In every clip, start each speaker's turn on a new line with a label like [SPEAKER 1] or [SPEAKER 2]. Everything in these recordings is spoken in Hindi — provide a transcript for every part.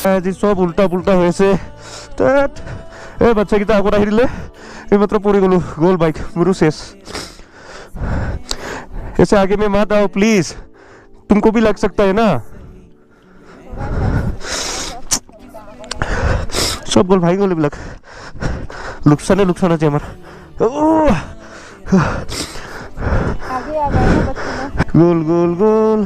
[SPEAKER 1] আজি সব উল্টা পুল্টা হয়েছে ए बच्चा कितना आगो राखी दिले ये मात्र पड़ी गलु गोल बाइक मुरु शेष ऐसे आगे में मत आओ प्लीज तुमको भी लग सकता है ना सब गोल भाई गोल बिलक नुकसान है हमार गोल गोल गोल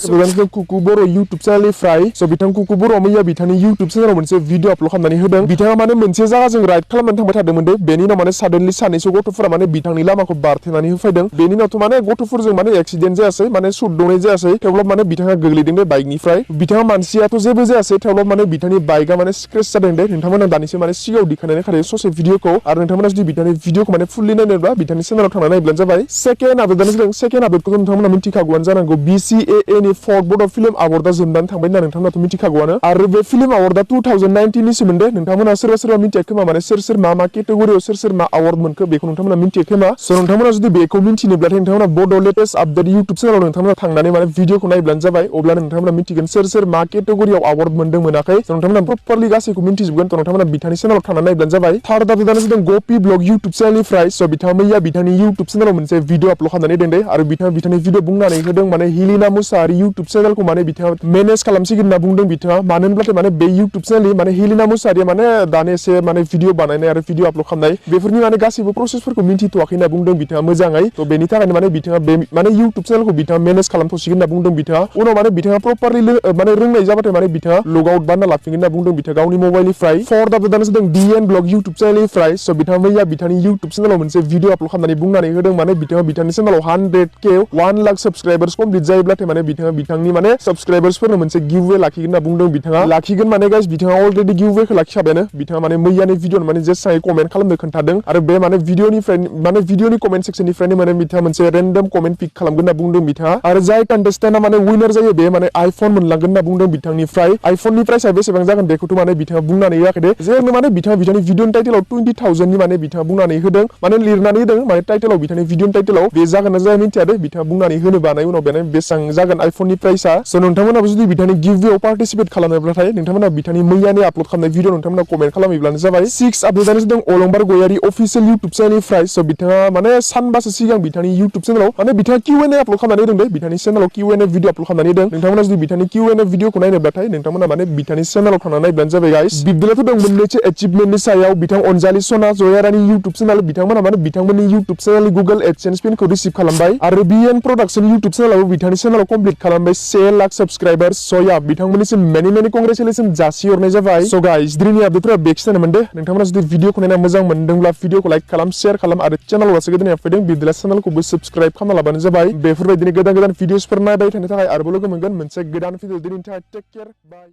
[SPEAKER 2] Sebenarnya Kuku Boro YouTube channel fry, so bitang Kuku Boro मैया बिथांनि YouTube channel मोनसे भिडिअ आपल'ड खालामनानै होदों बिथाङा माने मोनसे जायगाजों राइड खालामनानै थांबाय थादोंमोन दे बेनि उनाव माने साडेनलि सानैसो गथ'फोरा माने बिथांनि लामाखौ बारथेनानै होफैदों बेनि उनावथ' माने गथ'फोरजों माने एक्सिडेन्ट जायासै माने सुदौनाय जायासै थेवब्लाबो माने बिथाङा गोग्लैदों दे बाइकनिफ्राय बिथाङा मानसियाथ' जेबो जायासै थेवब्लाबो माने बिथांनि बाइकआ माने स्क्रेच जादों दे नोंथांमोना दानिसो माने सिगाङाव दिखानानै खायो ससे भिडिअखौ आरो नोंथांमोना जुदि बिथांनि भिडिअखौ माने फुल्लि नायनोब्ला बिथांनि चेनेलाव थांनानै नायब्लानो जाबाय सेकेन्ड आपडेटआनो जादों सेकेन्ड आपडेटखौ नोंथांमोना मिथिखागौआनो जानांगौ BCAA नि फर्थ बड' फिल्म अवार्डआ जोबनानै थांबाय होनना नोंथांमोनाथ' मिथिखागौआनो आरो बे फिल्म अवार्डआ 2019 नि सोमोन्दै नोंथांमोना सोरबा मिथिया खोमा माने सोर मा केटेगरियाव सोर मा अवार्ड मोनखो बेखौ नोंथांमोना मिथियो खोमा स' नोंथांमोना जुदि बेखौ मिथिनोब्लाथाय नोंथांमोना बड' लेटेस्ट आपडेट YouTube चेनेलाव नोंथांमोना थांनानै माने भिडिअखौ नायब्लानो जाबाय अब्लानो नोंथांमोना मिथिगोन सोर मा केटेगरियाव अवार्ड मोनदों मोनाखै नोंथांमोना प्रपारलि गासैखौ मिथिजोबगोन थ' नोंथांमोना बिथांनि चेनेलाव थांनानै नायब्लानो जाबाय थार्ड आपडेटआनो जादों गपि ब्लग YouTube चेनेलनिफ्राय स' बिथाङा मैया बिथांनि YouTube चेनेलाव मोनसे भिडिअ आपल'ड खालामनानै दोनदों आरो बिथाङा बिथांनि भिडिअ बुंनानै होदों माने हिलिना मुसाहारि YouTube चेनेलखौ माने बिथाङा मेनेज खालामसिगोन होनना बुंदों बिथाङा मानो होनब्लाथाय माने बे YouTube चेनेलनि माने हिलिना मुसाहारिया माने दानि एसे माने भिडिअ बानायनाय आरो भिडिअ आपल'ड खालामनाय बेफोरनि माने गासैबो प्रसेसफोरखौ मिथिथ'वाखै होनना बुंदों बिथाङा मोजाङै थ' बेनि थाखायनो माने बिथाङा बे माने YouTube चेनेलखौ बिथाङा मेनेज खालामथ'सिगोन होनना बुंदों बिथाङा उनाव माने बिथाङा प्रपारलि माने रोंनाय जाबाथाय माने बिथाङा लग आउट बानायना लाफिनगोन होनना बुंदों बिथाङा गावनि मबाइलनिफ्राय फोर्थ आपडेटआनो जादों DN ब्लग YouTube चेनेलनिफ्राय स' बिथाङा मैया बिथांनि YouTube चेनेलाव मोनसे भिडिअ आपल'ड खालामनानै बुंनानै होदों माने बिथाङा बिथांनि चेनेलाव 100K 1 लाख साबस्क्राइबार्स कमप्लिट जायोब्लाथाय माने बिथाङा बिथांनि माने साबस्क्राइबार्सफोरनो मोनसे गिववे लाखिगोन होनना बुंदों बिथाङा लाखिगोन माने गाइस बिथाङा अलरेडि गिववेखौ लाखिखाबायानो बिथाङा माने मैयानि भिडिअ माने जेसाङै कमेन्ट खालामनो खोन्थादों आरो बे माने भिडिअनि कमेन्ट सेक्सननिफ्रायनो माने बिथाङा मोनसे रेन्डम कमेन्ट पिक खालामगोन होनना बुंदों बिथाङा आरो जाय कन्टेस्टेन्टआ माने विनार जायो बे माने आइफन मोनलांगोन होनना बुंदों बिथांनिफ्राय आइफननि प्राइसआ बेसेबां जागोन बेखौथ' माने बिथाङा बुंनानै होआखै दे जेरैनो माने बिथाङा बिथांनि भिडिअनि टाइटेलाव 20,000 नि माने बिथाङा बुंनानै होदों माने लिरनानै होदों माने टाइटेलाव बिथांनि भिडिअनि टाइटेलाव बे जागोन ना जाया मिथिया दे बिथाङा बुंनानै होनो बानाय उनाव बेनो बेसेबां जागोन आइफननि प्राइसआ स' नोंथांमोनाबो जुदि बिथांनि गिववेआव पार्टिसिपेट खालामोब्लाथाय नोंथांमोना बिथांनि मैयानि आपल'ड खालामनाय भिडिअ नोंथांमोना कमेन्ट खालामोब्लानो जाबाय 6 आपडेटआनो जादों अलंबार गयारी अफिसियेल YouTube चेनेलनिफ्राय स' बिथाङा माने सानबासो सिगां बिथांनि YouTube चेनेलाव माने बिथाङा Q&A आपल'ड खालामनानै होदों दे बिथांनि चेनेलाव Q&A भिडिअ आपल'ड खालामनानै होदों नोंथांमोना जुदि बिथांनि Q&A भिडिअखौ नायनोब्लाथाय नोंथांमोना माने बिथांनि चेनेलाव थांनानै नायब्लानो जाबाय गाइस बिब्दिब्लाथ' दं मोननैसो एचिभमेन्टनि सायाव बिथां अनजालि सना जयारानि YouTube चेनेल बिथांमोना माने बिथांमोननि YouTube चेनेलनि गुगोल एडसेन्स पिनखौ रिसिभ खालामबाय आरो BN प्रडाक्शन YouTube चेनेलावबो बिथांनि चेनेलाव कमप्लिट खालामबाय 1 लाख साबस्क्राइबार्स स' या बिथांमोननिसिम मेनि कंग्रेचुलेसन जासिहरनाय जाबाय स' गाइस दिनैनि आपडेटफोरा बेखिनियानोमोन दे नोंथांमोना जुदि भिडिअखौ नायना मोजां मोनदोंब्ला भिडिअखौ लाइक खालाम शेयार खालाम आरो चेनेलाव दासो गोदानै फैदों बिदिब्ला चेनेलखौबो साबस्क्राइब खालामना लाबानो जाबाय बेफोरबायदिनो गोदान भिडिअसफोर नायबाय थानो थाखाय आरोबाव लोगो मोनगोन मोनसे गोदान भिडिअ दिनैनि थाखाय टेक केयार बाय